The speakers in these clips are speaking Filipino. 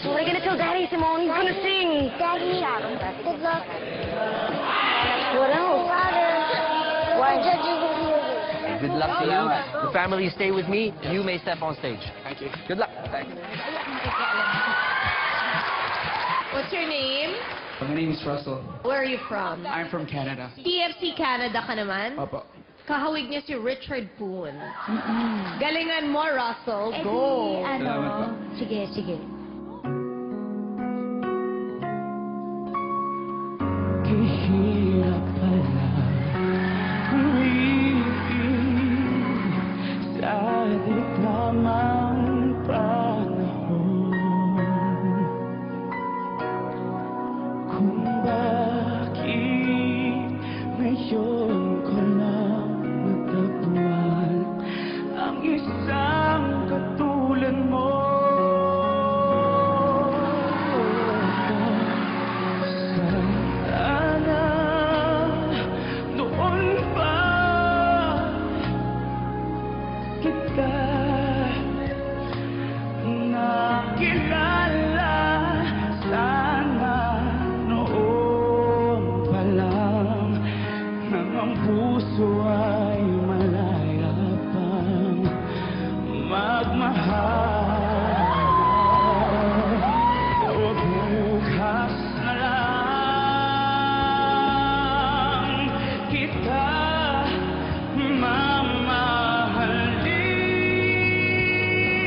So what are you gonna tell Daddy, Simone? He's gonna sing. Daddy, good luck. What else? Why? Judging the music. Good luck to you. The family stay with me. You may step on stage. Thank you. Good luck. Thanks. What's your name? My name is Russell. Where are you from? I'm from Canada. TFC Canada ka naman? Opo. Kahawig niya si Richard Poon. Galingan mo, Russell. Eh, Go! Salamat po. Sige, sige. Kahirap pala umiibig sa di tamang panahon. Kung bakit ngayon ko lang natagpuan ang isang katulad mo. Sana noon pa kita nakilala. Sana noon pa lang nang ang puso ay malaya pang magmahal. O bukas na lang kita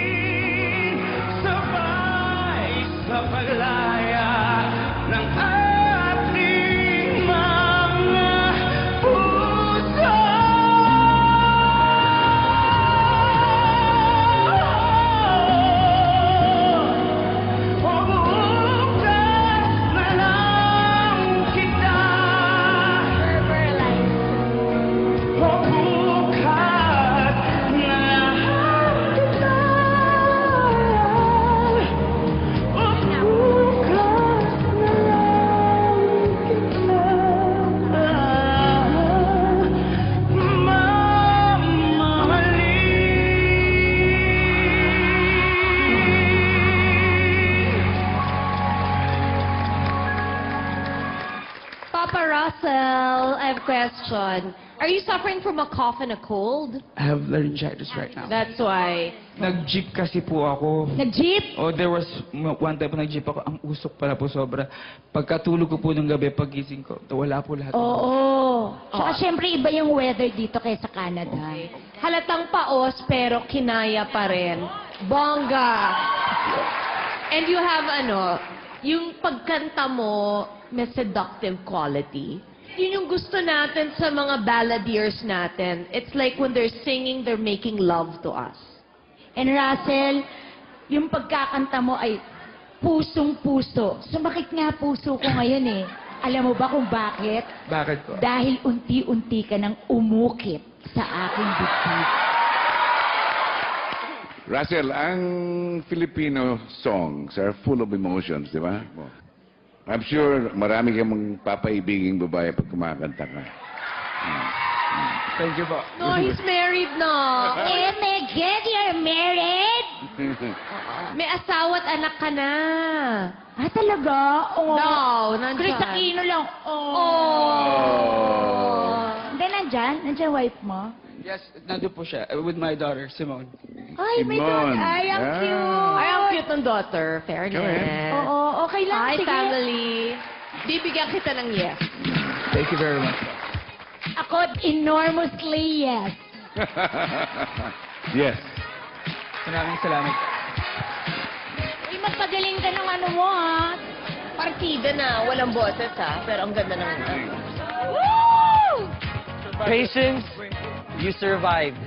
mamahalin, sabay sa paglaya ng ating mga puso. O bukas na lang kita, o bukas na lang kita, o bukas na lang kita Papa Russell, I have a question. Are you suffering from a cough and a cold? I have laryngitis right now. That's why. Nag-jeep kasi po ako. Nag-jeep? Oh, there was one time po nag-jeep ako. Ang usok pala po sobra. Pagkatulog ko po ng gabi, pagising ko, wala po lahat. Oo. Saka syempre iba yung weather dito kaysa Canada. Halatang paos pero kinaya pa rin. Bongga! And you have yung pagkanta mo, may seductive quality. Yun yung gusto natin sa mga balladeers natin. It's like when they're singing, they're making love to us. And Russell, yung pagkakanta mo ay pusong-puso. Sumakit nga puso ko ngayon eh. Alam mo ba kung bakit? Bakit po? Dahil unti-unti ka nang umukit sa aking bibig. Russell, ang Filipino songs are full of emotions, di ba? I'm sure marami kang papaibiging babae pag kumakanta ka. Thank you po. No, he's married na. Eh, Megan, you're married? May asawa at anak ka na. Ah, talaga? Oo. No, nandyan. Chris Aquino lang. Oh. Hindi, nandyan? Nandyan wife mo? Yes, nandun po siya with my daughter, Simone. Ay, may Simone. God. Ay, ang Yeah. cute. Ay, ang cute ng daughter. Fairness. Oo, okay lang. Hi, Sige. family. Bibigyan kita ng yes. Thank you very much. Ako, enormously yes. Yes. Maraming salamat. Uy, magpagaling ka ng ano mo, ha? Partida na. Walang boses, ha? Pero ang ganda ng... Woo! Patience, you survived.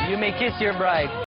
You may kiss your bride.